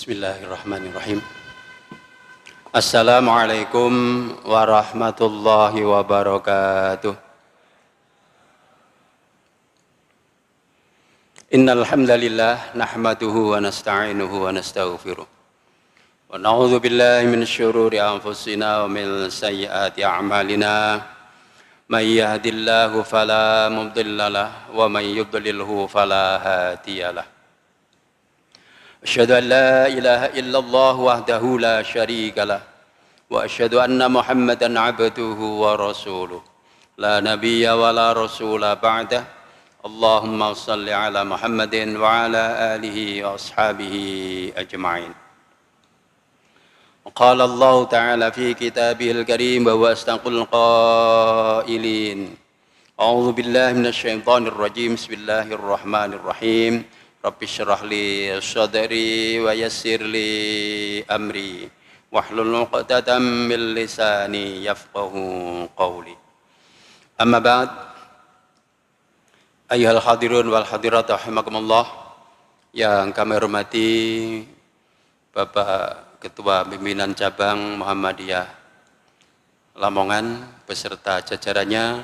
Bismillahirrahmanirrahim. Assalamualaikum warahmatullahi wabarakatuh. Innal hamdalillah nahmaduhu wa nasta'inuhu wa nastaghfiruh. Wa na'udzu billahi min syururi anfusina wa min sayyiati a'malina. May yahdihillahu fala mudilla lahu wa may yudlilhu fala hadiyalah. Asyhadu an la ilaha illallah wahdahu la syarika lah wa asyhadu anna Muhammadan abduhu wa rasuluh la nabiyya wa la rasula ba'dah. Allahumma shalli ala Muhammadin wa ala alihi wa ashabihi ajma'in. Qala Allah ta'ala fi kitabihil karim wa huwa asdaqul qailin. A'udzu billahi minasy syaithanir rajim. Bismillahirrahmanirrahim. Rabbi syrah li sadri wa yassir li amri wahlul 'uqdatam min lisani yafqahu qawli. Amma ba'd. Ayyuhal hadirun wal hadirat rahimakumullah, yang kami hormati Bapak Ketua Pimpinan Cabang Muhammadiyah Lamongan beserta jajarannya,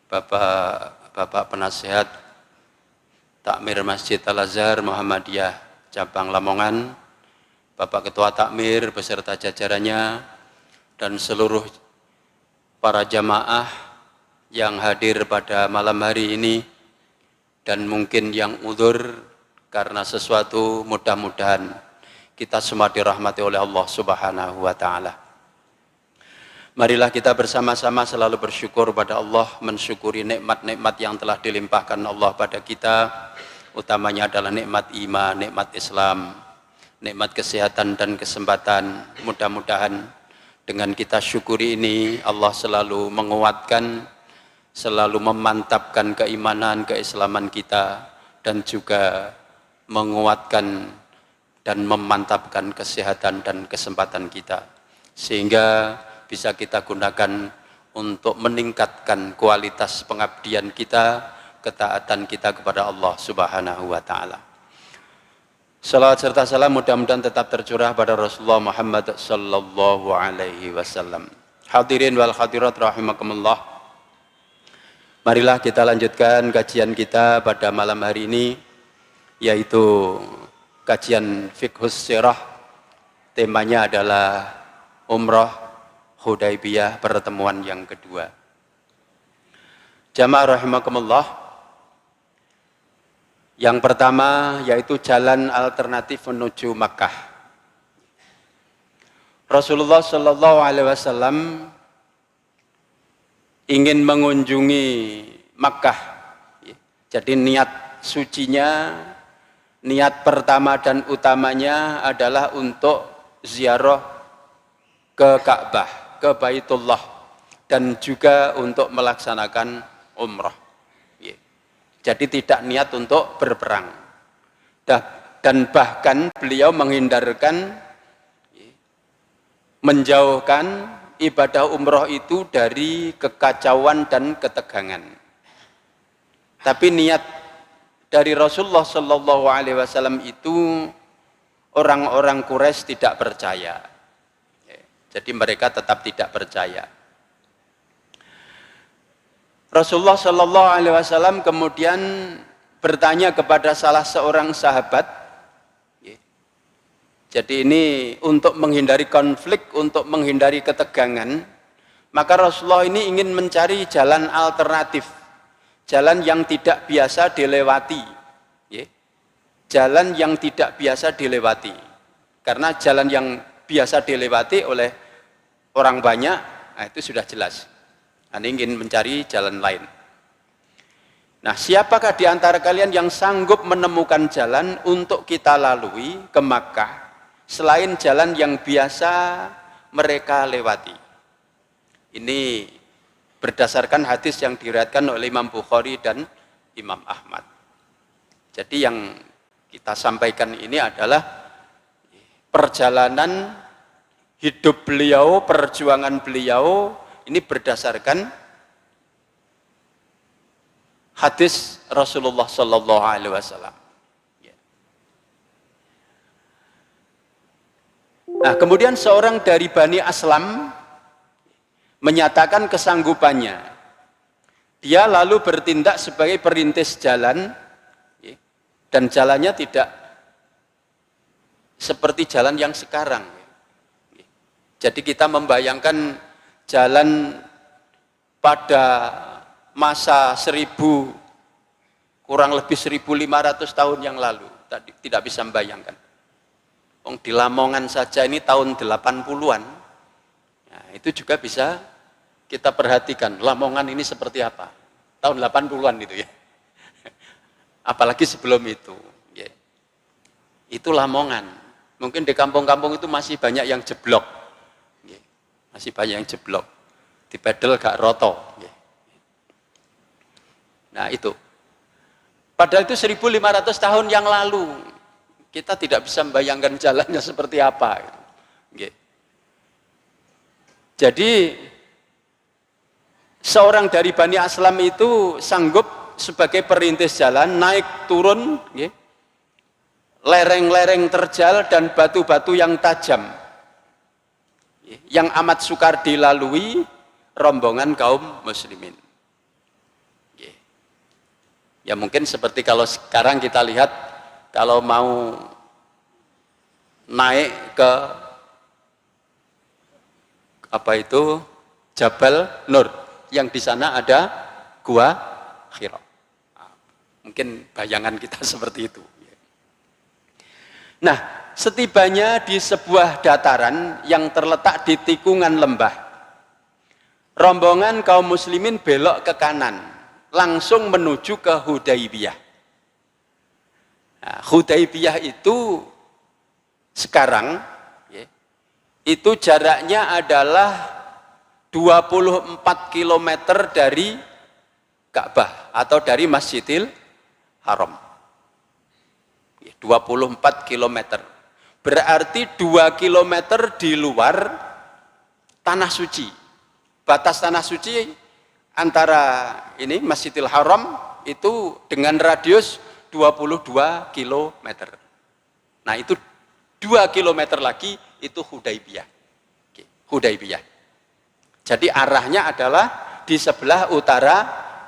Bapak Penasehat Takmir Masjid Al-Azhar Muhammadiyah Cabang Lamongan, Bapak Ketua Takmir beserta jajarannya, dan seluruh para jamaah yang hadir pada malam hari ini, dan mungkin yang udzur karena sesuatu, mudah-mudahan kita semua dirahmati oleh Allah Subhanahu wa Ta'ala. Marilah kita bersama-sama selalu bersyukur pada Allah, mensyukuri nikmat-nikmat yang telah dilimpahkan Allah pada kita, utamanya adalah nikmat iman, nikmat Islam, nikmat kesehatan dan kesempatan. Mudah-mudahan dengan kita syukuri ini, Allah selalu menguatkan, selalu memantapkan keimanan, keislaman kita, dan juga menguatkan dan memantapkan kesehatan dan kesempatan kita, sehingga bisa kita gunakan untuk meningkatkan kualitas pengabdian kita, ketaatan kita kepada Allah Subhanahu wa Ta'ala. Salawat serta salam mudah-mudahan tetap tercurah pada Rasulullah Muhammad sallallahu alaihi wasallam. Hadirin wal hadirat rahimakumullah. Marilah kita lanjutkan kajian kita pada malam hari ini, yaitu kajian Fiqhus Sirah. Temanya adalah Umrah Hudaybiyah, pertemuan yang kedua. Jamaah rahimakumullah, yang pertama yaitu jalan alternatif menuju Makkah. Rasulullah Shallallahu Alaihi Wasallam ingin mengunjungi Makkah. Jadi niat sucinya, niat pertama dan utamanya adalah untuk ziarah ke Ka'bah, ke Baitullah, dan juga untuk melaksanakan umrah. Jadi tidak niat untuk berperang. Dan bahkan beliau menghindarkan, menjauhkan ibadah umrah itu dari kekacauan dan ketegangan. Tapi niat dari Rasulullah Shallallahu Alaihi Wasallam itu orang-orang Quraisy tidak percaya. Jadi mereka tetap tidak percaya. Rasulullah Shallallahu Alaihi Wasallam kemudian bertanya kepada salah seorang sahabat. Jadi ini untuk menghindari konflik, untuk menghindari ketegangan, maka Rasulullah ini ingin mencari jalan alternatif, jalan yang tidak biasa dilewati, jalan yang tidak biasa dilewati. Karena jalan yang biasa dilewati oleh orang banyak, nah itu sudah jelas. Anda ingin mencari jalan lain. Nah, siapakah di antara kalian yang sanggup menemukan jalan untuk kita lalui ke Makkah selain jalan yang biasa mereka lewati? Ini berdasarkan hadis yang diriwayatkan oleh Imam Bukhari dan Imam Ahmad. Jadi yang kita sampaikan ini adalah perjalanan hidup beliau, perjuangan beliau ini berdasarkan hadis Rasulullah Sallallahu Alaihi Wasallam. Nah, kemudian seorang dari Bani Aslam menyatakan kesanggupannya. Dia lalu bertindak sebagai perintis jalan, dan jalannya tidak seperti jalan yang sekarang. Jadi kita membayangkan jalan pada masa kurang lebih 1500 tahun yang lalu, tidak bisa membayangkan. Di Lamongan saja ini tahun 80-an, nah, itu juga bisa kita perhatikan Lamongan ini seperti apa tahun 80-an itu ya. Apalagi sebelum itu ya. Itu Lamongan. Mungkin di kampung-kampung itu masih banyak yang jeblok ya. Masih banyak yang jeblok, dipedal gak roto ya. Nah itu padahal itu 1500 tahun yang lalu, kita tidak bisa membayangkan jalannya seperti apa ya. Jadi seorang dari Bani Aslam itu sanggup sebagai perintis jalan, naik turun, lereng-lereng terjal dan batu-batu yang tajam, yang amat sukar dilalui rombongan kaum muslimin. Ya mungkin seperti kalau sekarang kita lihat, kalau mau naik ke Jabal Nur, yang di sana ada Gua Hira. Mungkin bayangan kita seperti itu. Nah, setibanya di sebuah dataran yang terletak di tikungan lembah, rombongan kaum muslimin belok ke kanan, langsung menuju ke Hudaybiyah. Nah, Hudaybiyah itu sekarang, itu jaraknya adalah 24 km dari Ka'bah atau dari Masjidil Haram. 24 km. Berarti 2 km di luar tanah suci. Batas tanah suci antara ini Masjidil Haram itu dengan radius 22 km. Nah, itu 2 km lagi itu Hudaybiyah. Hudaybiyah. Jadi arahnya adalah di sebelah utara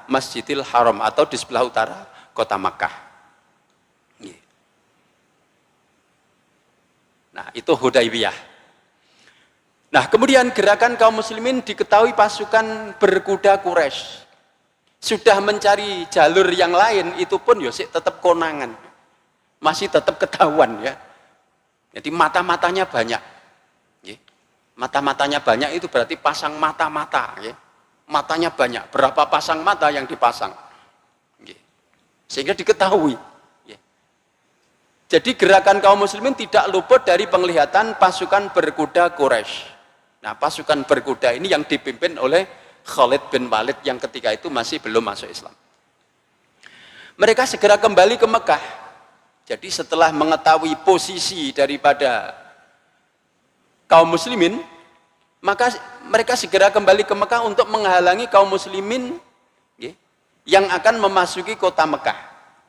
Masjidil Haram atau di sebelah utara kota Makkah. Nah, itu Hudaybiyah. Nah, kemudian gerakan kaum muslimin diketahui pasukan berkuda Quraisy sudah mencari jalur yang lain, itu pun tetap konangan. Masih tetap ketahuan ya. Jadi mata-matanya banyak. Mata-matanya banyak itu berarti pasang mata-mata ya. Matanya banyak, berapa pasang mata yang dipasang sehingga diketahui ya. Jadi gerakan kaum muslimin tidak luput dari penglihatan pasukan berkuda Quraisy. Nah, pasukan berkuda ini yang dipimpin oleh Khalid bin Walid yang ketika itu masih belum masuk Islam. Mereka segera kembali ke Mekah. Jadi setelah mengetahui posisi daripada kaum muslimin, maka mereka segera kembali ke Mekah untuk menghalangi kaum muslimin yang akan memasuki kota Mekah.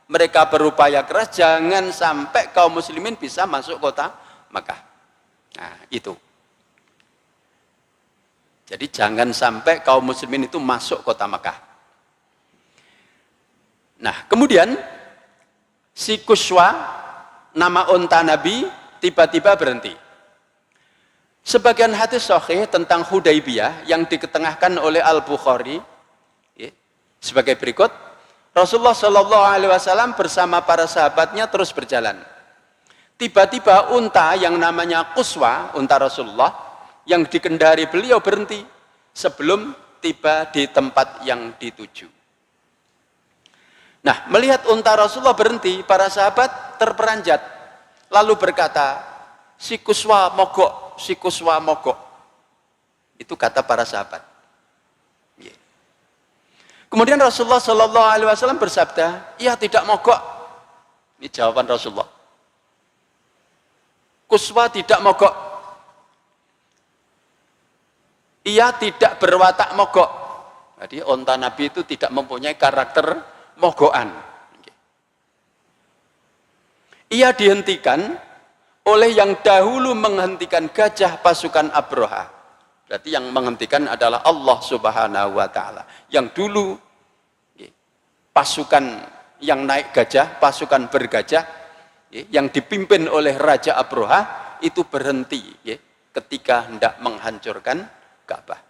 Mereka berupaya keras jangan sampai kaum muslimin bisa masuk kota Mekah. Nah, itu. Jadi jangan sampai kaum muslimin itu masuk kota Mekah. Nah, kemudian si Kuswa, nama unta Nabi, tiba-tiba berhenti. Sebagian hadis sahih tentang Hudaybiyah yang diketengahkan oleh Al-Bukhari sebagai berikut. Rasulullah Shallallahu Alaihi Wasallam bersama para sahabatnya terus berjalan. Tiba-tiba unta yang namanya Kuswa, unta Rasulullah yang dikendari beliau berhenti sebelum tiba di tempat yang dituju. Nah, melihat unta Rasulullah berhenti, para sahabat terperanjat lalu berkata, si Kuswa mogok. Si Kuswa mogok. Itu kata para sahabat. Kemudian Rasulullah Shallallahu Alaihi Wasallam bersabda, ia tidak mogok. Ini jawaban Rasulullah. Kuswa tidak mogok. Ia tidak berwatak mogok. Jadi unta Nabi itu tidak mempunyai karakter mogokan. Ia dihentikan oleh yang dahulu menghentikan gajah pasukan Abraha. Berarti yang menghentikan adalah Allah Subhanahu wa taala. Yang dulu pasukan yang naik gajah, pasukan bergajah yang dipimpin oleh Raja Abraha itu berhenti ketika hendak menghancurkan Ka'bah.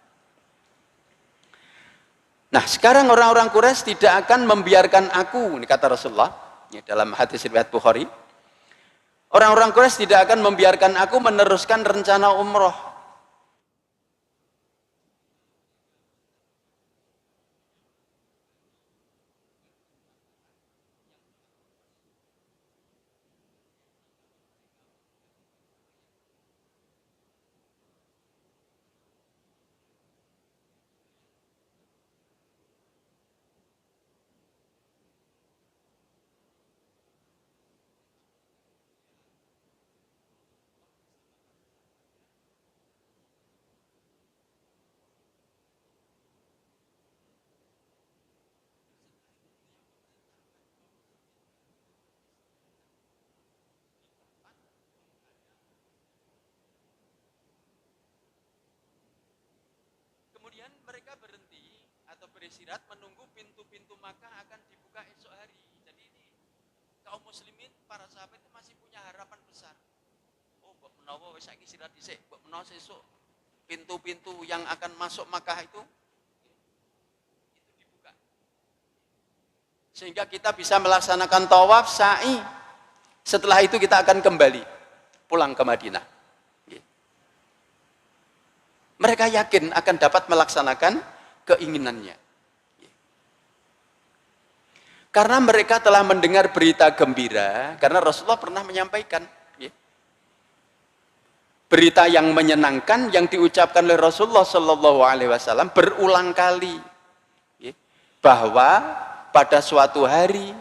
Nah, sekarang orang-orang Quraisy tidak akan membiarkan aku, ini kata Rasulullah dalam hadis riwayat Bukhari. Orang-orang Quraisy tidak akan membiarkan aku meneruskan rencana umroh. Kemudian mereka berhenti atau beristirahat menunggu pintu-pintu Makkah akan dibuka esok hari. Jadi ini kaum muslimin, para sahabat itu masih punya harapan besar. Oh, mbok menawa wis saiki istirahat dhisik, mbok menawa sesuk pintu-pintu yang akan masuk Makkah itu dibuka. Sehingga kita bisa melaksanakan tawaf, sa'i. Setelah itu kita akan kembali pulang ke Madinah. Mereka yakin akan dapat melaksanakan keinginannya. Karena mereka telah mendengar berita gembira, karena Rasulullah pernah menyampaikan berita yang menyenangkan yang diucapkan oleh Rasulullah Shallallahu Alaihi Wasallam berulang kali, bahwa pada suatu hari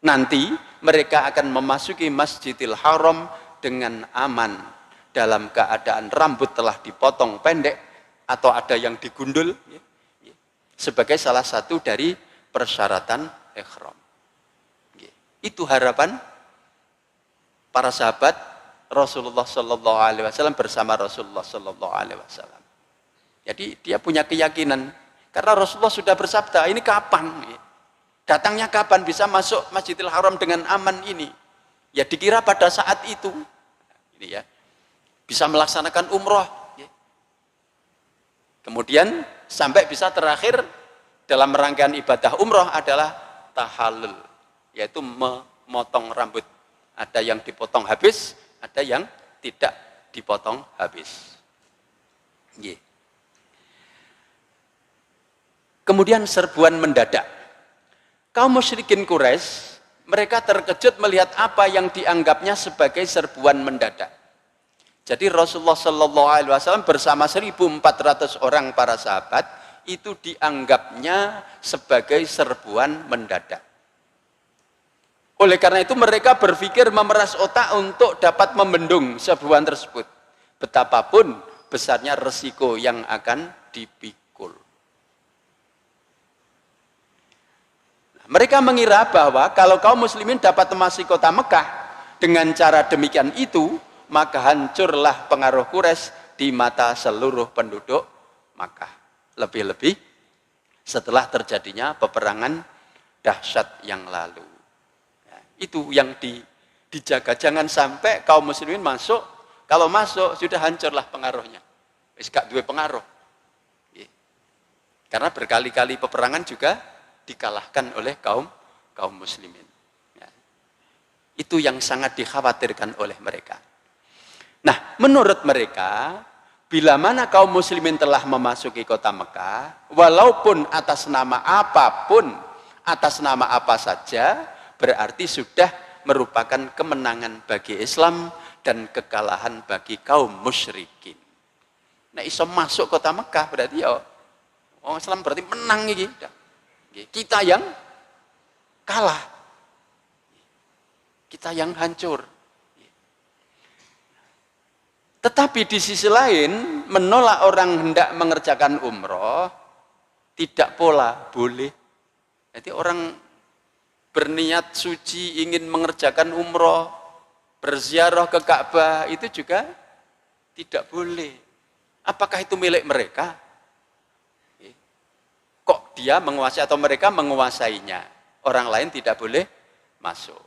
nanti mereka akan memasuki Masjidil Haram dengan aman, dalam keadaan rambut telah dipotong pendek atau ada yang digundul, sebagai salah satu dari persyaratan ihram. Itu harapan para sahabat Rasulullah Shallallahu Alaihi Wasallam bersama Rasulullah Shallallahu Alaihi Wasallam. Jadi dia punya keyakinan karena Rasulullah sudah bersabda, ini kapan? Datangnya kapan bisa masuk Masjidil Haram dengan aman ini? Ya dikira pada saat itu. Ini ya. Bisa melaksanakan umroh. Kemudian sampai bisa terakhir dalam rangkaian ibadah umroh adalah tahallul, yaitu memotong rambut. Ada yang dipotong habis, ada yang tidak dipotong habis. Kemudian serbuan mendadak. Kaum musyrikin Quraisy, mereka terkejut melihat apa yang dianggapnya sebagai serbuan mendadak. Jadi Rasulullah Shallallahu Alaihi Wasallam bersama 1.400 orang para sahabat itu dianggapnya sebagai serbuan mendadak. Oleh karena itu mereka berpikir memeras otak untuk dapat membendung serbuan tersebut. Betapapun besarnya resiko yang akan dipikul. Mereka mengira bahwa kalau kaum muslimin dapat memasuki kota Mekah dengan cara demikian itu, maka hancurlah pengaruh Quraisy di mata seluruh penduduk Makkah. Lebih-lebih setelah terjadinya peperangan dahsyat yang lalu. Ya, itu yang dijaga. Jangan sampai kaum muslimin masuk, kalau masuk sudah hancurlah pengaruhnya. Wis gak duwe pengaruh. Ya. Karena berkali-kali peperangan juga dikalahkan oleh kaum muslimin. Ya. Itu yang sangat dikhawatirkan oleh mereka. Nah, menurut mereka, bila mana kaum muslimin telah memasuki kota Mekah, walaupun atas nama apapun, atas nama apa saja, berarti sudah merupakan kemenangan bagi Islam dan kekalahan bagi kaum musyrikin. Nah, iso masuk kota Mekah berarti ya orang Islam berarti menang iki. Kita yang kalah. Kita yang hancur. Tetapi di sisi lain, menolak orang hendak mengerjakan umroh, tidak pola boleh. Jadi orang berniat suci ingin mengerjakan umroh, berziarah ke Ka'bah itu juga tidak boleh. Apakah itu milik mereka? Kok dia menguasai atau mereka menguasainya? Orang lain tidak boleh masuk.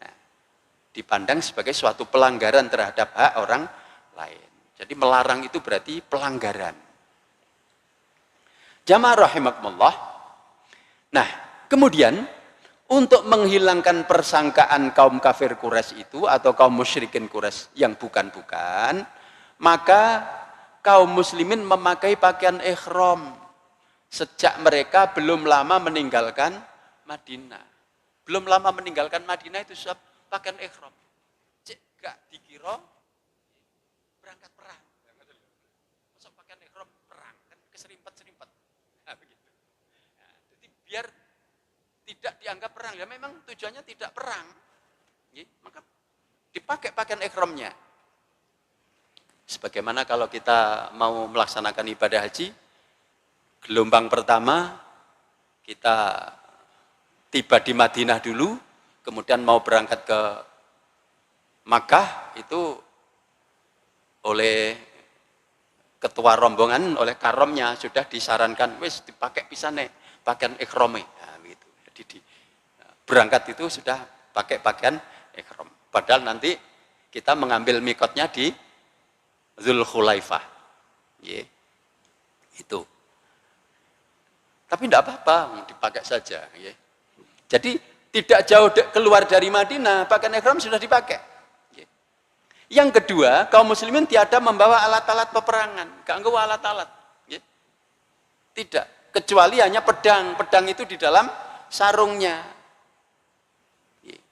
Nah, dipandang sebagai suatu pelanggaran terhadap hak orang lain. Jadi melarang itu berarti pelanggaran. Jamaah rahimakumullah. Nah, kemudian untuk menghilangkan persangkaan kaum kafir Quraisy itu atau kaum musyrikin Quraisy yang bukan-bukan, maka kaum muslimin memakai pakaian ihram sejak mereka belum lama meninggalkan Madinah. Belum lama meninggalkan Madinah itu sudah pakaian ihram. Cek gak dikira berangkat perang. Masuk pakaian ihram perang kan keserimpet-serimpet. Nah, begitu. Nah, jadi biar tidak dianggap perang, ya memang tujuannya tidak perang, ya, maka dipakai pakaian ihramnya. Sebagaimana kalau kita mau melaksanakan ibadah haji, gelombang pertama kita tiba di Madinah dulu, kemudian mau berangkat ke Makkah, itu oleh ketua rombongan, oleh karomnya sudah disarankan, wis dipakai pisane pakaian ihrame. Nah, gitu. Jadi berangkat itu sudah pakai pakaian ihram. Padahal nanti kita mengambil mikotnya di Dzulkhulaifah. Yeah. Itu. Tapi tidak apa-apa, dipakai saja. Yeah. Jadi tidak jauh keluar dari Madinah, pakaian ihram sudah dipakai. Yeah. Yang kedua, kaum muslimin tiada membawa alat-alat peperangan, gak nggawa alat-alat. Yeah. Tidak, kecuali hanya pedang. Pedang itu di dalam sarungnya. Yeah.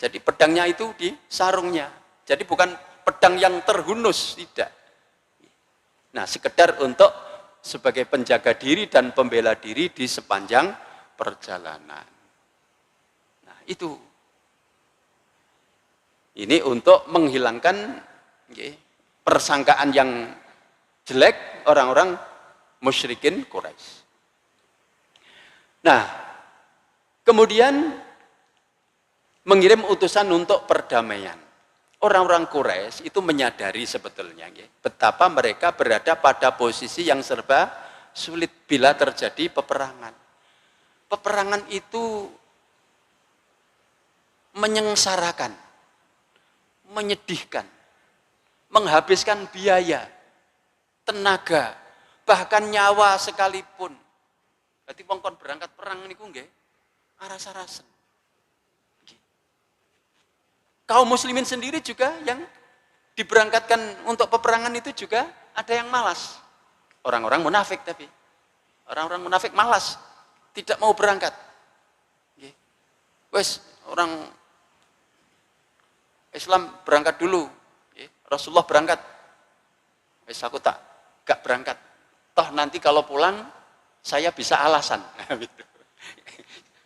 Jadi pedangnya itu di sarungnya. Jadi bukan pedang yang terhunus, tidak. Nah, sekedar untuk sebagai penjaga diri dan pembela diri di sepanjang perjalanan. Nah, itu. Ini untuk menghilangkan persangkaan yang jelek orang-orang musyrikin Quraisy. Nah, kemudian mengirim utusan untuk perdamaian. Orang-orang Quraisy itu menyadari sebetulnya betapa mereka berada pada posisi yang serba sulit bila terjadi peperangan. Peperangan itu menyengsarakan, menyedihkan, menghabiskan biaya, tenaga, bahkan nyawa sekalipun. Berarti wong kon berangkat perang niku nggih aras-arasen. Kaum muslimin sendiri juga yang diberangkatkan untuk peperangan itu juga ada yang malas. Orang-orang munafik tapi. Orang-orang munafik malas. Tidak mau berangkat. Wes, orang Islam berangkat dulu. Rasulullah berangkat. Wes aku gak berangkat. Toh nanti kalau pulang saya bisa alasan.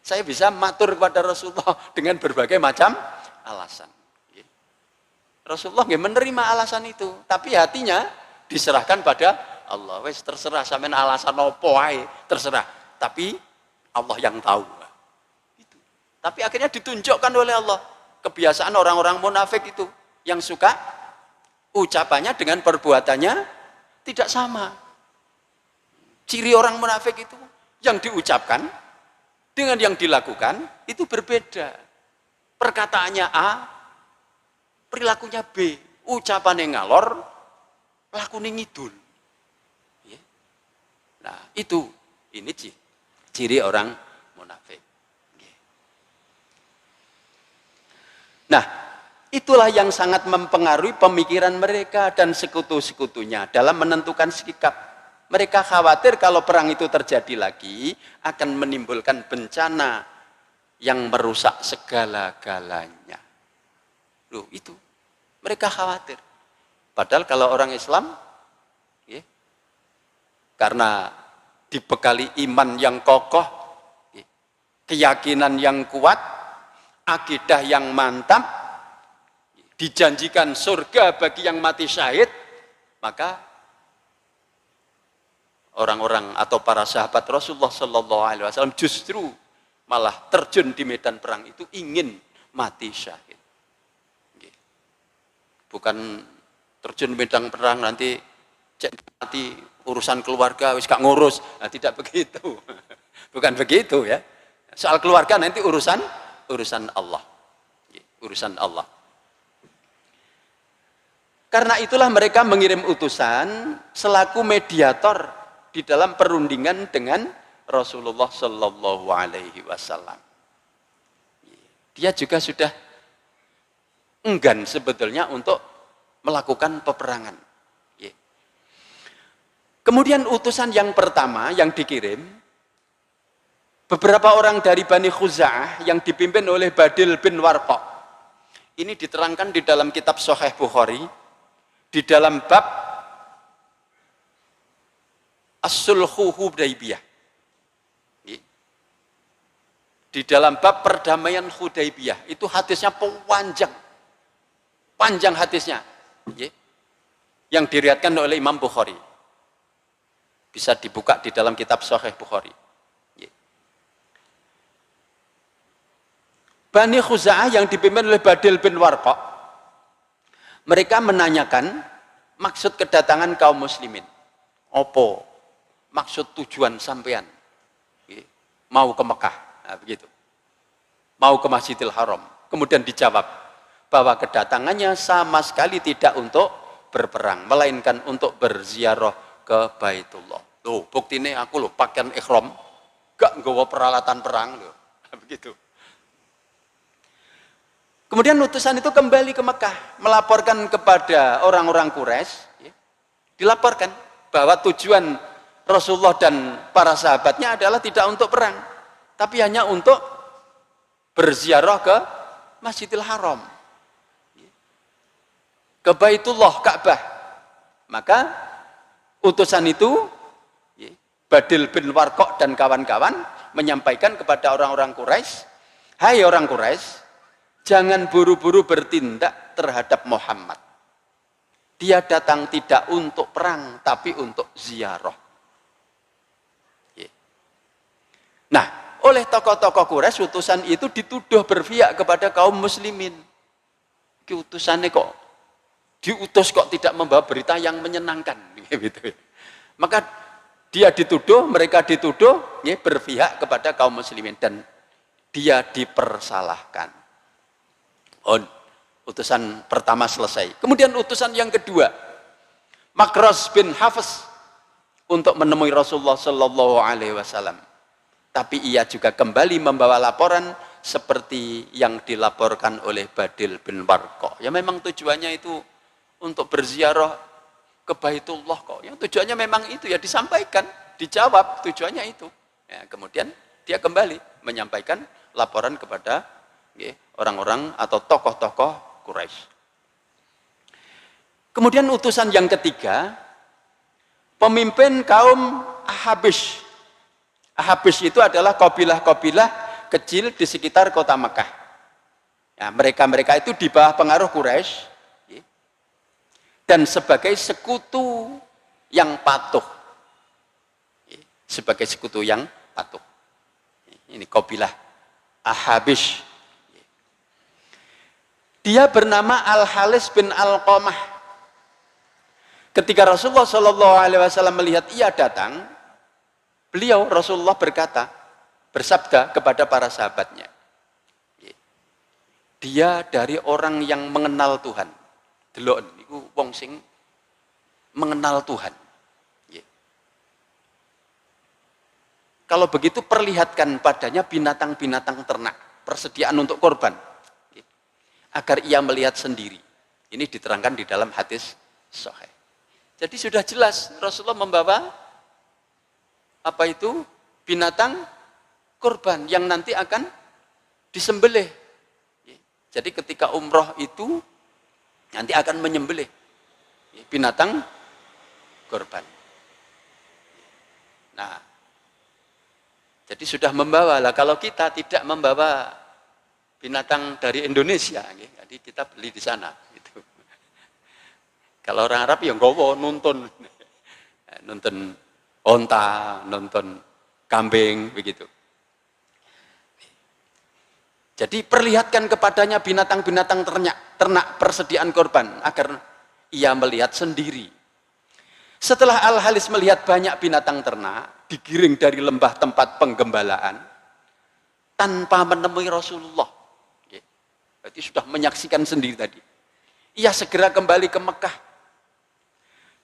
Saya bisa matur kepada Rasulullah dengan berbagai macam alasan. Rasulullah nggak menerima alasan itu, tapi hatinya diserahkan pada Allah. Wes terserah sampean alasan opo ae, terserah. Tapi Allah yang tahu. Itu. Tapi akhirnya ditunjukkan oleh Allah kebiasaan orang-orang munafik itu yang suka ucapannya dengan perbuatannya tidak sama. Ciri orang munafik itu yang diucapkan dengan yang dilakukan itu berbeda. Perkataannya A, perilakunya B, ucapannya ngalor, lakunya ngidul. Nah, ini ciri orang munafik. Nah, itulah yang sangat mempengaruhi pemikiran mereka dan sekutu-sekutunya dalam menentukan sikap. Mereka khawatir kalau perang itu terjadi lagi akan menimbulkan bencana yang merusak segala-galanya. Loh, itu mereka khawatir. Padahal kalau orang Islam karena dibekali iman yang kokoh, keyakinan yang kuat, akidah yang mantap, dijanjikan surga bagi yang mati syahid, maka orang-orang atau para sahabat Rasulullah Sallallahu Alaihi Wasallam justru malah terjun di medan perang itu ingin mati syahid. Bukan terjun medan perang nanti cek mati urusan keluarga wis gak ngurus. Nah, tidak begitu. Bukan begitu ya. Soal keluarga nanti urusan Allah. Urusan Allah. Karena itulah mereka mengirim utusan selaku mediator di dalam perundingan dengan Rasulullah Shallallahu Alaihi Wasallam. Dia juga sudah enggan sebetulnya untuk melakukan peperangan. Kemudian utusan yang pertama yang dikirim, beberapa orang dari Bani Khuza'ah yang dipimpin oleh Badil bin Warqa. Ini diterangkan di dalam kitab Sahih Bukhari, di dalam bab As-Sulhu Hudaybiyah. Di dalam bab perdamaian Hudaybiyah, itu hadisnya panjang hadisnya, yang diriwayatkan oleh Imam Bukhari. Bisa dibuka di dalam kitab Sahih Bukhari. Bani Khuza'ah yang dipimpin oleh Badil bin Warqa, mereka menanyakan maksud kedatangan kaum muslimin. Apa maksud tujuan sampean? Mau ke Mekah, nah, begitu. Mau ke Masjidil Haram. Kemudian dijawab bahwa kedatangannya sama sekali tidak untuk berperang, melainkan untuk berziarah ke Baitullah. Loh, buktinya aku loh pakaian ihram, gak nggawa peralatan perang loh. Begitu. Kemudian utusan itu kembali ke Mekah, melaporkan kepada orang-orang Quraisy, dilaporkan bahwa tujuan Rasulullah dan para sahabatnya adalah tidak untuk perang, tapi hanya untuk berziarah ke Masjidil Haram, ke Baitullah, Ka'bah. Maka utusan itu, Badil bin Warqa dan kawan-kawan menyampaikan kepada orang-orang Quraisy, hai orang Quraisy, jangan buru-buru bertindak terhadap Muhammad. Dia datang tidak untuk perang, tapi untuk ziarah. Nah, oleh tokoh-tokoh Quraisy, utusan itu dituduh berpihak kepada kaum muslimin. Utusannya kok diutus kok tidak membawa berita yang menyenangkan. Gitu. Maka dia dituduh, mereka dituduh berpihak kepada kaum muslimin, dan dia dipersalahkan. Utusan pertama selesai. Kemudian utusan yang kedua, Makras bin Hafs untuk menemui Rasulullah Shallallahu Alaihi Wasallam. Tapi ia juga kembali membawa laporan seperti yang dilaporkan oleh Badil bin Warqa. Ya memang tujuannya itu untuk berziarah ke Baitullah kok. Yang tujuannya memang itu, ya disampaikan, dijawab tujuannya itu. Ya, kemudian dia kembali menyampaikan laporan kepada orang-orang atau tokoh-tokoh Quraisy. Kemudian utusan yang ketiga, pemimpin kaum Ahabish. Ahabish itu adalah kabilah-kabilah kecil di sekitar kota Mekah. Ya, mereka itu di bawah pengaruh Quraisy dan sebagai sekutu yang patuh. Sebagai sekutu yang patuh. Ini kabilah Ahabish. Dia bernama Al-Halis bin Al-Qamah. Ketika Rasulullah Shallallahu Alaihi Wasallam melihat ia datang, beliau Rasulullah bersabda kepada para sahabatnya, dia dari orang yang mengenal Tuhan. Delok niku wong sing mengenal Tuhan. Kalau begitu perlihatkan padanya binatang-binatang ternak, persediaan untuk korban, agar ia melihat sendiri. Ini diterangkan di dalam hadis sahih. Jadi sudah jelas Rasulullah membawa apa itu? Binatang korban yang nanti akan disembelih. Jadi ketika umroh itu nanti akan menyembelih binatang korban. Nah, jadi sudah membawa lah. Kalau kita tidak membawa binatang dari Indonesia, jadi kita beli di sana. Gitu. Kalau orang Arab ya nggowo nonton onta, nonton kambing, begitu. Jadi perlihatkan kepadanya binatang-binatang ternak persediaan korban agar ia melihat sendiri. Setelah Al-Halis melihat banyak binatang ternak digiring dari lembah tempat penggembalaan tanpa menemui Rasulullah. Berarti sudah menyaksikan sendiri tadi. Ia segera kembali ke Mekah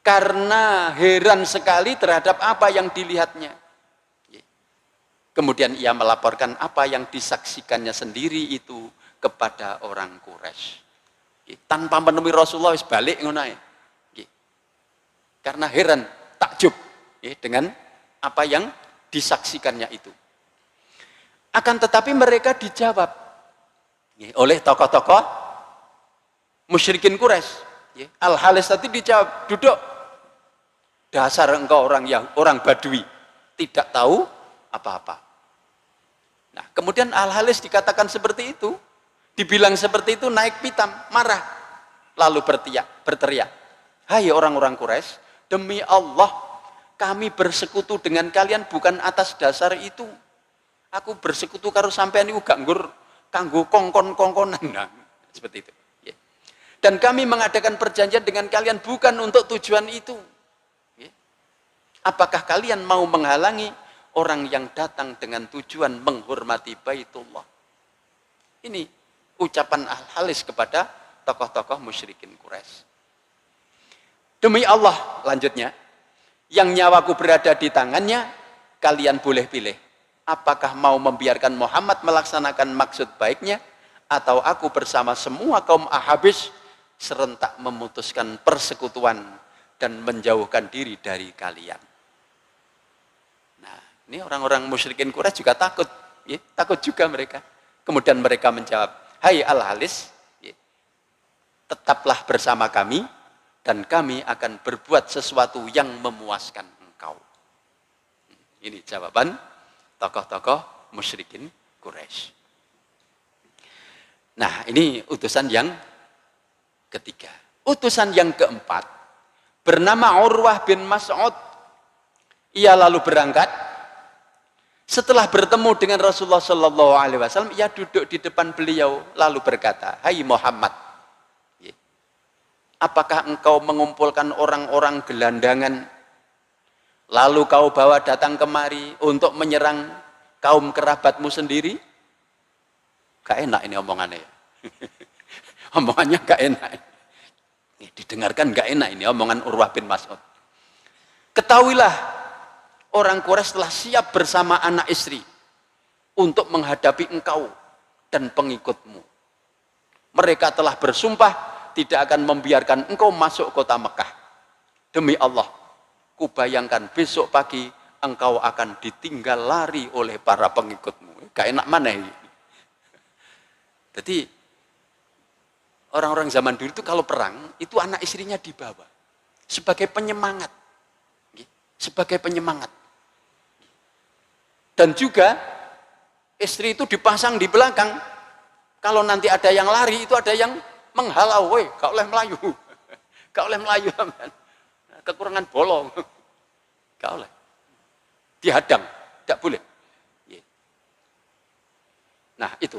karena heran sekali terhadap apa yang dilihatnya. Kemudian ia melaporkan apa yang disaksikannya sendiri itu kepada orang Quraisy. Tanpa menemui Rasulullah, balik ngono. Karena heran, takjub dengan apa yang disaksikannya itu. Akan tetapi mereka dijawab oleh tokoh-tokoh musyrikin Quraisy. Al-Halis tadi dijawab, duduk. Dasar engkau orang Badui, tidak tahu apa-apa. Nah, kemudian Al-Halis dikatakan seperti itu, dibilang seperti itu, naik pitam, marah, lalu berteriak, hai orang-orang Quraisy, demi Allah, kami bersekutu dengan kalian bukan atas dasar itu. Aku bersekutu karo sampean niku gak nggur kanggo kongkon-kongkonan. Nah, seperti itu. Dan kami mengadakan perjanjian dengan kalian bukan untuk tujuan itu. Apakah kalian mau menghalangi orang yang datang dengan tujuan menghormati Baitullah? Ini ucapan Al-Halis kepada tokoh-tokoh musyrikin Quraisy. Demi Allah, lanjutnya, yang nyawaku berada di tangannya, kalian boleh pilih. Apakah mau membiarkan Muhammad melaksanakan maksud baiknya, atau aku bersama semua kaum Ahabis serentak memutuskan persekutuan dan menjauhkan diri dari kalian. Ini orang-orang musyrikin Quraisy juga takut, takut juga mereka. Kemudian mereka menjawab, hai Al-Halis, tetaplah bersama kami dan kami akan berbuat sesuatu yang memuaskan engkau. Ini jawaban tokoh-tokoh musyrikin Quraisy. Nah, ini utusan yang ketiga. Utusan yang keempat bernama Urwah bin Mas'ud. Ia lalu berangkat. Setelah bertemu dengan Rasulullah Sallallahu Alaihi Wasallam, ia duduk di depan beliau lalu berkata, hai Muhammad, apakah engkau mengumpulkan orang-orang gelandangan lalu kau bawa datang kemari untuk menyerang kaum kerabatmu sendiri? Gak enak ini omongannya. Omongannya gak enak. Didengarkan gak enak ini omongan Urwah bin Mas'ud. Ketahuilah, orang Quraisy telah siap bersama anak istri untuk menghadapi engkau dan pengikutmu. Mereka telah bersumpah tidak akan membiarkan engkau masuk kota Mekah. Demi Allah, kubayangkan besok pagi engkau akan ditinggal lari oleh para pengikutmu. Gak enak mana ini? Jadi orang-orang zaman dulu itu kalau perang, itu anak istrinya dibawa sebagai penyemangat. Sebagai penyemangat. Dan juga istri itu dipasang di belakang. Kalau nanti ada yang lari, itu ada yang menghalau. Woi, gak oleh melayu. Gak oleh melayu. Kekurangan bolong. Gak oleh. Dihadang. Gak boleh. Nah, itu.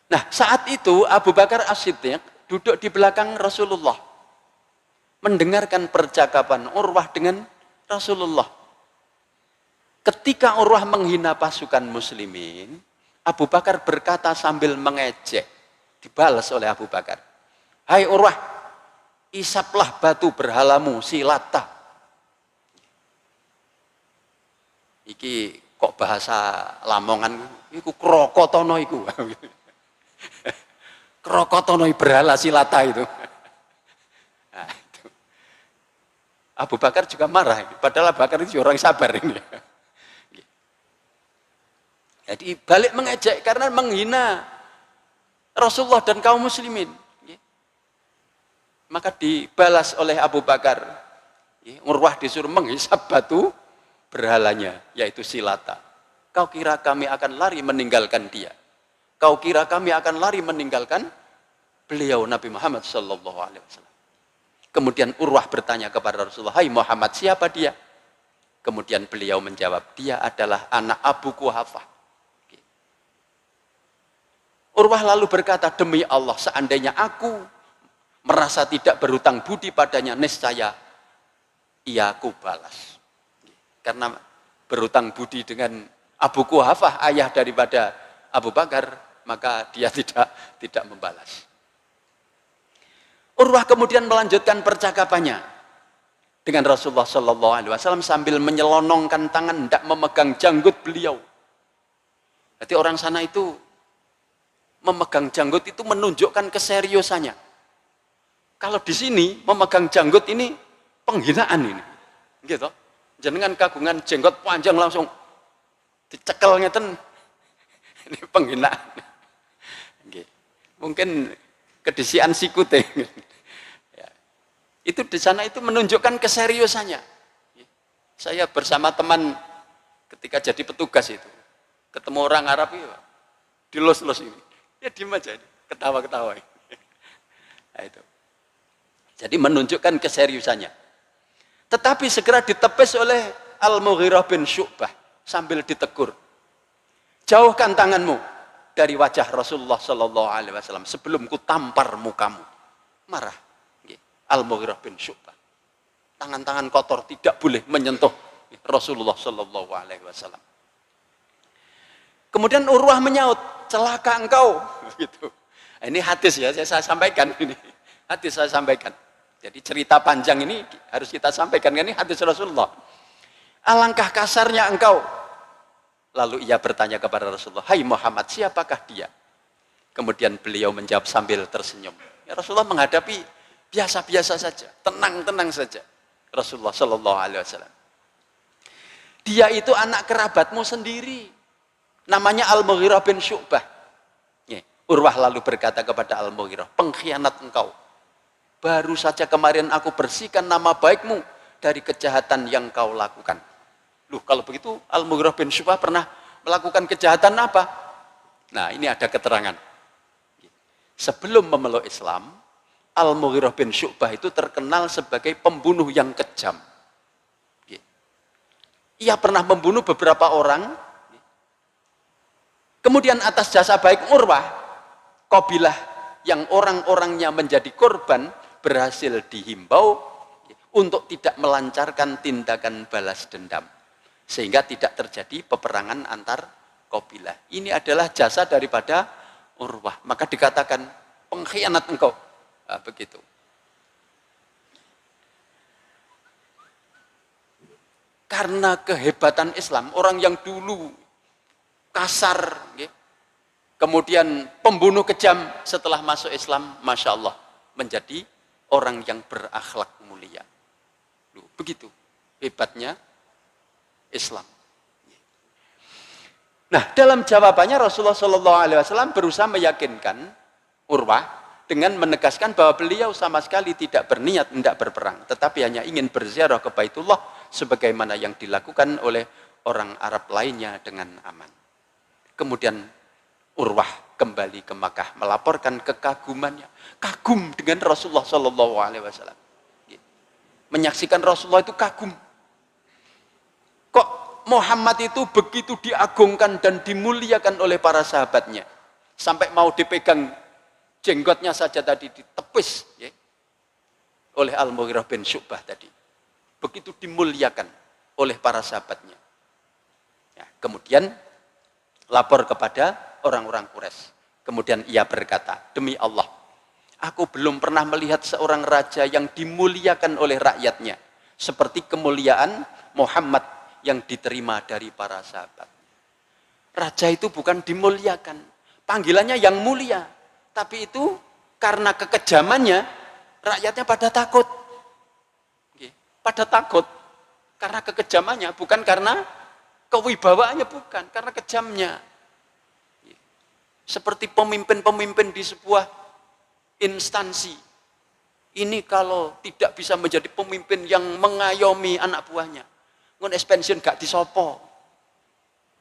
Nah, saat itu Abu Bakar As-Siddiq duduk di belakang Rasulullah. Mendengarkan percakapan Urwah dengan Rasulullah. Ketika Urwah menghina pasukan muslimin, Abu Bakar berkata sambil mengejek, dibalas oleh Abu Bakar, hai Urwah, isaplah batu berhalamu silata. Iki kok bahasa Lamongan, iku krokotono iku. Krokotono berhala silata itu. Nah, itu. Abu Bakar juga marah, padahal Abu Bakar itu orang sabar ini. Jadi balik mengejek karena menghina Rasulullah dan kaum muslimin. Maka dibalas oleh Abu Bakar. Urwah disuruh menghisap batu berhalanya, yaitu silata. Kau kira kami akan lari meninggalkan dia? Kau kira kami akan lari meninggalkan beliau Nabi Muhammad Sallallahu Alaihi Wasallam? Kemudian Urwah bertanya kepada Rasulullah, hai Muhammad, siapa dia? Kemudian beliau menjawab, dia adalah anak Abu Quhafah. Urwah lalu berkata, demi Allah, seandainya aku merasa tidak berhutang budi padanya, niscaya ia aku balas. Karena berhutang budi dengan Abu Quhafah, ayah daripada Abu Bakar, maka dia tidak membalas. Urwah kemudian melanjutkan percakapannya dengan Rasulullah Shallallahu Alaihi Wasallam sambil menyelonongkan tangan, tidak memegang janggut beliau. Jadi orang sana itu memegang janggut itu menunjukkan keseriusannya. Kalau di sini memegang janggut ini penghinaan ini, gitu. Jenengan kagungan jenggot panjang langsung dicekel ngeten, ini penghinaan. Mungkin kedisian sikute. Ya. Itu di sana itu menunjukkan keseriusannya. Saya bersama teman ketika jadi petugas itu, ketemu orang Arab itu, dilus-lus ini. Ya diem aja, ketawa-ketawa. Nah, itu. Jadi menunjukkan keseriusannya. Tetapi segera ditepis oleh Al-Mughirah bin Syu'bah sambil ditegur. Jauhkan tanganmu dari wajah Rasulullah Sallallahu Alaihi Wasallam sebelum ku tampar mukamu. Marah. Al-Mughirah bin Syu'bah. Tangan-tangan kotor tidak boleh menyentuh Rasulullah Sallallahu Alaihi Wasallam. Kemudian Urwah menyaut, celaka engkau. Gitu. Ini hadis ya, saya sampaikan ini. Hadis saya sampaikan. Jadi cerita panjang ini harus kita sampaikan. Ini hadis Rasulullah. Alangkah kasarnya engkau. Lalu ia bertanya kepada Rasulullah, hai Muhammad, siapakah dia? Kemudian beliau menjawab sambil tersenyum. Ya Rasulullah menghadapi biasa-biasa saja, tenang-tenang saja. Rasulullah Shallallahu Alaihi Wasallam. Dia itu anak kerabatmu sendiri. Namanya Al-Mughirah bin Syu'bah. Urwah lalu berkata kepada Al-Mughirah, pengkhianat engkau. Baru saja kemarin aku bersihkan nama baikmu dari kejahatan yang kau lakukan. Loh, kalau begitu Al-Mughirah bin Syu'bah pernah melakukan kejahatan apa? Nah, ini ada keterangan. Sebelum memeluk Islam, Al-Mughirah bin Syu'bah itu terkenal sebagai pembunuh yang kejam. Ia pernah membunuh beberapa orang. Kemudian atas jasa baik Urwah, kabilah yang orang-orangnya menjadi korban berhasil dihimbau untuk tidak melancarkan tindakan balas dendam. Sehingga tidak terjadi peperangan antar kabilah. Ini adalah jasa daripada Urwah. Maka dikatakan pengkhianat engkau. Nah, begitu. Karena kehebatan Islam, orang yang dulu kasar, kemudian pembunuh kejam setelah masuk Islam, Masya Allah, menjadi orang yang berakhlak mulia. Begitu hebatnya Islam. Nah, dalam jawabannya Rasulullah Shallallahu Alaihi Wasallam berusaha meyakinkan Urwah dengan menegaskan bahwa beliau sama sekali tidak berniat hendak berperang, tetapi hanya ingin berziarah ke Baitullah sebagaimana yang dilakukan oleh orang Arab lainnya dengan aman. Kemudian Urwah kembali ke Makkah melaporkan kekagumannya, kagum dengan Rasulullah Shallallahu Alaihi Wasallam. Menyaksikan Rasulullah itu kagum. Kok Muhammad itu begitu diagungkan dan dimuliakan oleh para sahabatnya, sampai mau dipegang jenggotnya saja tadi ditepis oleh Al-Mughirah bin Syu'bah tadi. Begitu dimuliakan oleh para sahabatnya. Ya, kemudian lapor kepada orang-orang Quraisy. Kemudian ia berkata, demi Allah, aku belum pernah melihat seorang raja yang dimuliakan oleh rakyatnya seperti kemuliaan Muhammad yang diterima dari para sahabat. Raja itu bukan dimuliakan, panggilannya yang mulia, tapi itu karena kekejamannya rakyatnya pada takut. Pada takut karena kekejamannya, bukan karena kewibawaannya, bukan, karena kejamnya. Seperti pemimpin-pemimpin di sebuah instansi. Ini kalau tidak bisa menjadi pemimpin yang mengayomi anak buahnya, ngon pensiun gak disopo.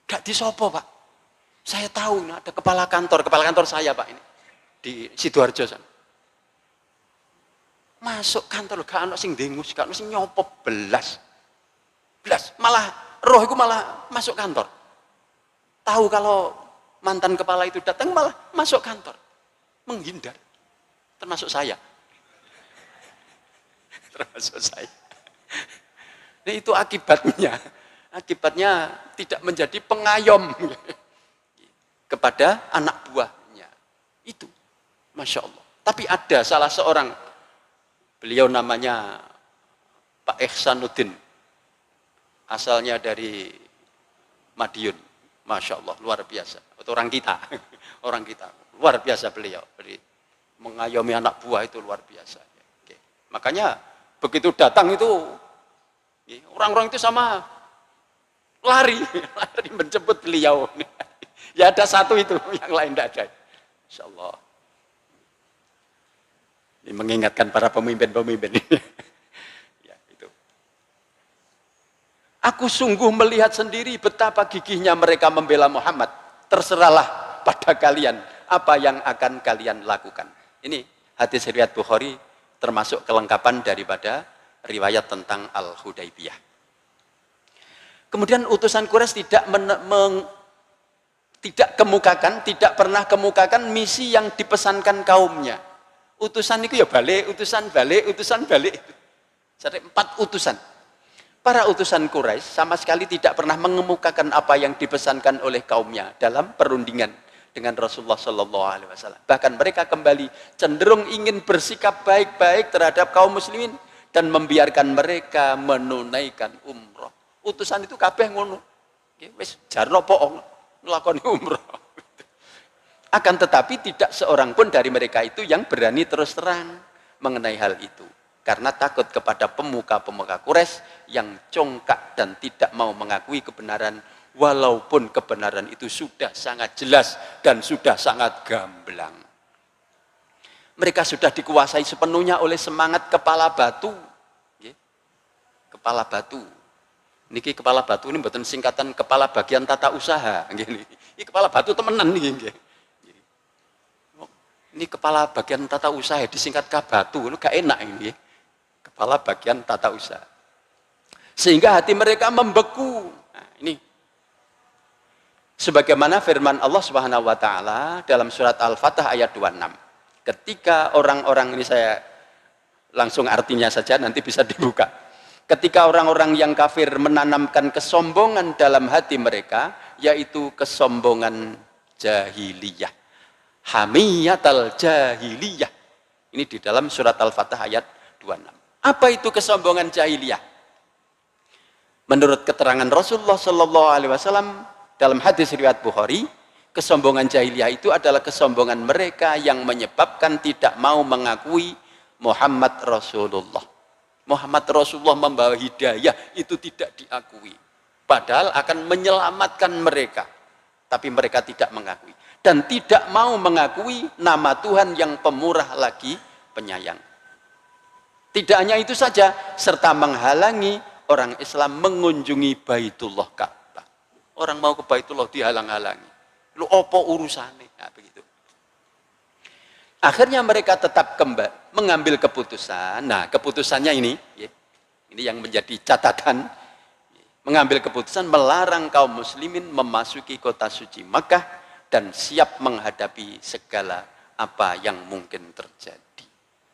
Gak disopo, Pak. Saya tahu ada kepala kantor saya, Pak, ini di Sidoarjo sana. Masuk kantor gak ono sing dengus, gak ono sing nyopo belas. Malah roh itu malah masuk kantor. Tahu kalau mantan kepala itu datang malah masuk kantor. Menghindar. Termasuk saya. Termasuk saya. Nah, itu akibatnya. Akibatnya tidak menjadi pengayom kepada anak buahnya. Itu. Masya Allah. Tapi ada salah seorang, beliau namanya Pak Ihsanuddin. Asalnya dari Madiun. Masya Allah, luar biasa. Itu orang kita. Orang kita. Luar biasa beliau. Mengayomi anak buah itu luar biasa. Oke. Makanya begitu datang itu, orang-orang itu sama lari menjemput beliau. Ya ada satu itu, yang lain tidak ada. Insya Allah. Ini mengingatkan para pemimpin-pemimpin. Ya, itu. Aku sungguh melihat sendiri betapa gigihnya mereka membela Muhammad. Terserahlah pada kalian apa yang akan kalian lakukan. Ini hadis riwayat Bukhari termasuk kelengkapan daripada riwayat tentang Al-Hudaybiyah. Kemudian utusan Quraisy tidak pernah kemukakan misi yang dipesankan kaumnya. Utusan itu ya balik, utusan balik, utusan balik. Jadi 4 utusan. Para utusan Quraisy sama sekali tidak pernah mengemukakan apa yang dipesankan oleh kaumnya dalam perundingan dengan Rasulullah Shallallahu Alaihi Wasallam. Bahkan mereka kembali cenderung ingin bersikap baik-baik terhadap kaum muslimin dan membiarkan mereka menunaikan umroh. Utusan itu kabeh ngono. Wis jarno poong nglakoni umroh. Akan tetapi tidak seorang pun dari mereka itu yang berani terus terang mengenai hal itu. Karena takut kepada pemuka-pemuka Quraisy yang congkak dan tidak mau mengakui kebenaran, walaupun kebenaran itu sudah sangat jelas dan sudah sangat gamblang. Mereka sudah dikuasai sepenuhnya oleh semangat kepala batu. Kepala batu. Niki kepala batu ini mboten singkatan kepala bagian tata usaha. Ini kepala batu temenan nih. Ini kepala bagian tata usaha disingkat kabatu, itu gak enak ini. Kepala bagian tata usaha. Sehingga hati mereka membeku. Nah, ini sebagaimana firman Allah Subhanahu wa taala dalam surat Al-Fatah ayat 26. Ketika orang-orang ini saya langsung artinya saja nanti bisa dibuka. Ketika orang-orang yang kafir menanamkan kesombongan dalam hati mereka, yaitu kesombongan jahiliyah. Hamiyatal jahiliyah. Ini di dalam surat Al-Fatah ayat 26. Apa itu kesombongan jahiliyah? Menurut keterangan Rasulullah Shallallahu Alaihi Wasallam dalam hadis riwayat Bukhari, kesombongan jahiliyah itu adalah kesombongan mereka yang menyebabkan tidak mau mengakui Muhammad Rasulullah. Muhammad Rasulullah membawa hidayah itu tidak diakui. Padahal akan menyelamatkan mereka. Tapi mereka tidak mengakui. Dan tidak mau mengakui nama Tuhan yang pemurah lagi penyayang. Tidak hanya itu saja, serta menghalangi orang Islam mengunjungi Baitullah Ka'bah. Orang mau ke Baitullah dihalang-halangi. Lu opo urusannya? Nah, begitu. Akhirnya mereka tetap kembali mengambil keputusan. Nah, keputusannya ini yang menjadi catatan, mengambil keputusan melarang kaum muslimin memasuki kota suci Makkah dan siap menghadapi segala apa yang mungkin terjadi.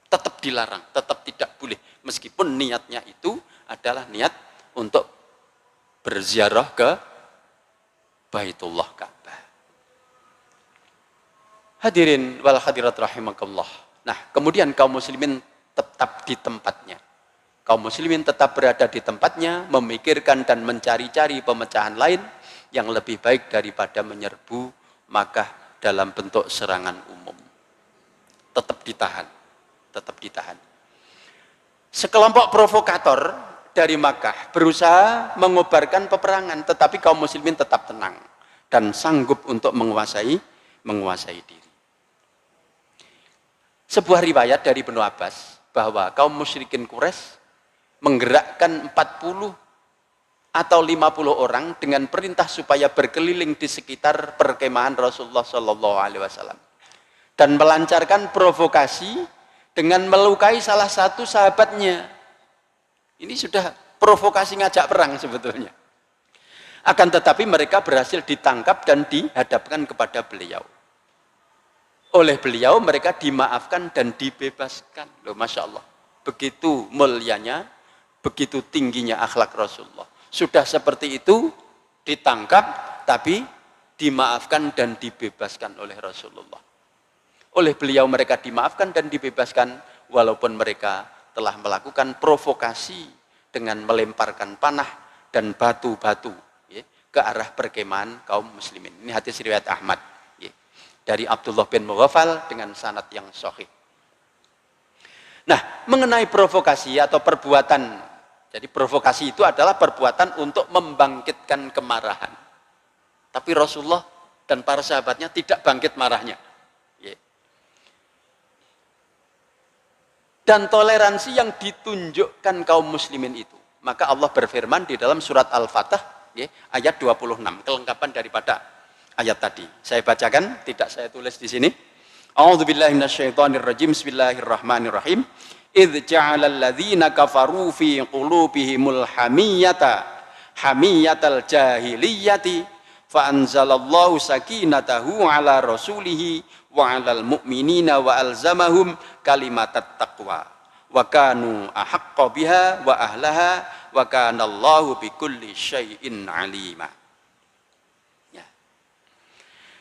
Tetap dilarang, tetap tidak boleh. Meskipun niatnya itu adalah niat untuk berziarah ke Baitullah Ka'bah. Hadirin wal hadirat rahimakumullah. Nah, kemudian kaum muslimin tetap di tempatnya. Kaum muslimin tetap berada di tempatnya, memikirkan dan mencari-cari pemecahan lain yang lebih baik daripada menyerbu Makkah dalam bentuk serangan umum. Tetap ditahan. Tetap ditahan. Sekelompok provokator dari Makkah berusaha mengobarkan peperangan, tetapi kaum muslimin tetap tenang dan sanggup untuk menguasai diri. Sebuah riwayat dari Ibnu Abbas bahwa kaum musyrikin Quraisy menggerakkan 40 atau 50 orang dengan perintah supaya berkeliling di sekitar perkemahan Rasulullah Shallallahu Alaihi Wasallam dan melancarkan provokasi dengan melukai salah satu sahabatnya. Ini sudah provokasi ngajak perang sebetulnya. Akan tetapi mereka berhasil ditangkap dan dihadapkan kepada beliau. Oleh beliau mereka dimaafkan dan dibebaskan. Loh, Masya Allah. Begitu mulianya, begitu tingginya akhlak Rasulullah. Sudah seperti itu, ditangkap, tapi dimaafkan dan dibebaskan oleh Rasulullah. Oleh beliau mereka dimaafkan dan dibebaskan, walaupun mereka telah melakukan provokasi dengan melemparkan panah dan batu-batu ke arah perkemahan kaum muslimin. Ini hadis riwayat Ahmad dari Abdullah bin Mughaffal dengan sanad yang sahih. Nah, mengenai provokasi atau perbuatan, jadi provokasi itu adalah perbuatan untuk membangkitkan kemarahan. Tapi Rasulullah dan para sahabatnya tidak bangkit marahnya. Dan toleransi yang ditunjukkan kaum muslimin itu. Maka Allah berfirman di dalam surat Al-Fatah, ayat 26, kelengkapan daripada ayat tadi. Saya bacakan, tidak saya tulis di sini. A'udzubillahi minasyaitonirrajim. Bismillahirrahmanirrahim. Idz ja'alal ladzina kafaru fi qulubihimul hamiyatal jahiliyati fa anzalallahu sakinatahu ala rasulihi wa 'alal mu'minina wa alzamahum kalimatat taqwa wa kanu ahaqqa biha wa ahlaha wa kana Allahu bikulli syai'in 'alima.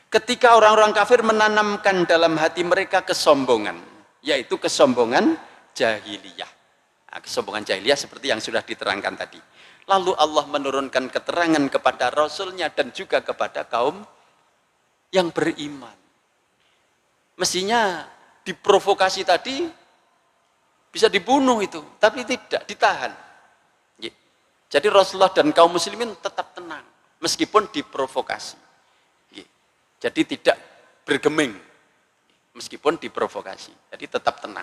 Ketika orang-orang kafir menanamkan dalam hati mereka kesombongan, yaitu kesombongan jahiliyah. Nah, kesombongan jahiliyah seperti yang sudah diterangkan tadi. Lalu Allah menurunkan keterangan kepada Rasulnya dan juga kepada kaum yang beriman. Mestinya diprovokasi tadi bisa dibunuh itu, tapi tidak, ditahan. Jadi Rasulullah dan kaum muslimin tetap tenang, meskipun diprovokasi. Jadi tidak bergeming, meskipun diprovokasi. Jadi tetap tenang.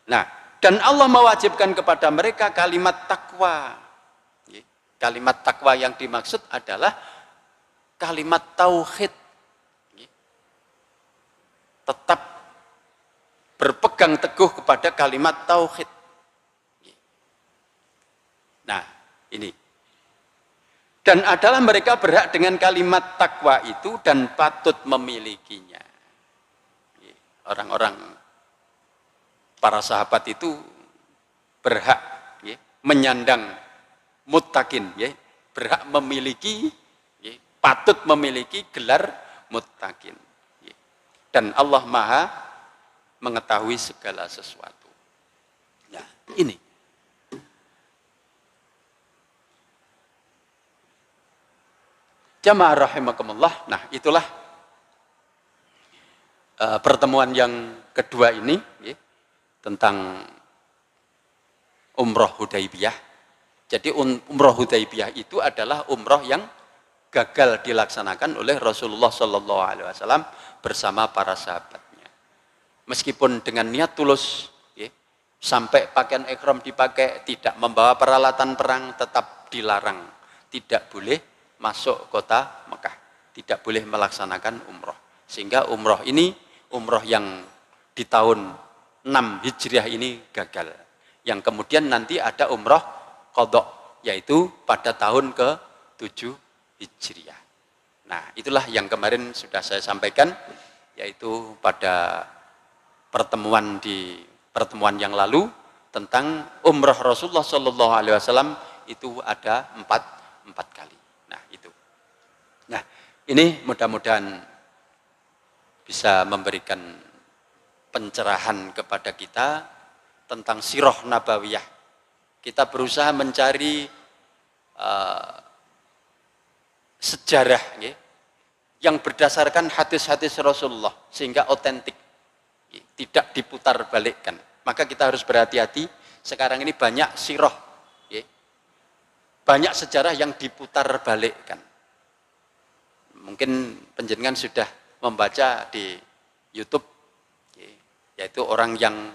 Nah, dan Allah mewajibkan kepada mereka kalimat takwa. Kalimat takwa yang dimaksud adalah kalimat tauhid. Tetap berpegang teguh kepada kalimat tauhid. Nah, ini. Dan adalah mereka berhak dengan kalimat takwa itu dan patut memilikinya. Orang-orang, para sahabat itu berhak menyandang muttaqin, berhak memiliki, patut memiliki gelar muttaqin. Dan Allah Maha mengetahui segala sesuatu. Nah, ini. Jamaah rahimakumullah. Nah, itulah pertemuan yang kedua ini tentang umroh Hudaybiyah. Jadi umroh Hudaybiyah itu adalah umroh yang gagal dilaksanakan oleh Rasulullah SAW bersama para sahabatnya. Meskipun dengan niat tulus, sampai pakaian ihram dipakai, tidak membawa peralatan perang, tetap dilarang, tidak boleh masuk kota Mekah, tidak boleh melaksanakan umroh. Sehingga umroh ini, umroh yang di tahun 6 Hijriah ini gagal. Yang kemudian nanti ada umroh qadha, yaitu pada tahun ke-7 Hijriah. Nah, itulah yang kemarin sudah saya sampaikan, yaitu pada pertemuan yang lalu tentang umroh Rasulullah SAW itu ada empat kali. Nah, itu. Nah, ini mudah-mudahan bisa memberikan pencerahan kepada kita tentang sirah nabawiyah. Kita berusaha mencari sejarah yang berdasarkan hadis-hadis Rasulullah sehingga otentik, tidak diputar balikkan. Maka kita harus berhati-hati. Sekarang ini banyak sirah, banyak sejarah yang diputar balikkan. Mungkin panjenengan sudah membaca di YouTube, yaitu orang yang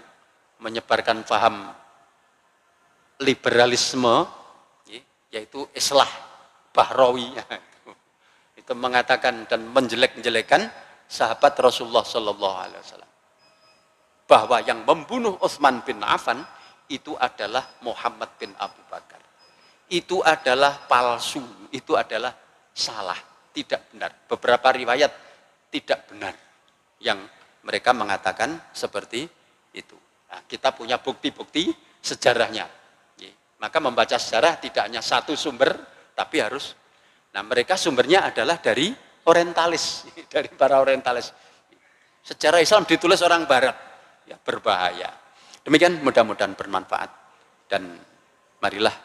menyebarkan paham liberalisme, yaitu Islah Bahrawi, itu mengatakan dan menjelek-jelekan sahabat Rasulullah SAW, bahwa yang membunuh Utsman bin Affan itu adalah Muhammad bin Abu Bakar. itu adalah palsu, itu adalah salah, tidak benar. Beberapa riwayat tidak benar yang mereka mengatakan seperti itu. Nah, kita punya bukti-bukti sejarahnya. Maka membaca sejarah tidak hanya satu sumber, tapi harus. Nah, mereka sumbernya adalah dari orientalis, dari para orientalis. Sejarah Islam ditulis orang Barat, ya, berbahaya. Demikian, mudah-mudahan bermanfaat. Dan marilah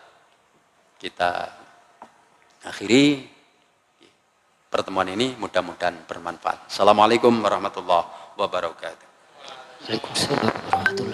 kita akhiri pertemuan ini, mudah-mudahan bermanfaat. Assalamualaikum warahmatullahi wabarakatuh. Waalaikumsalam warahmatullahi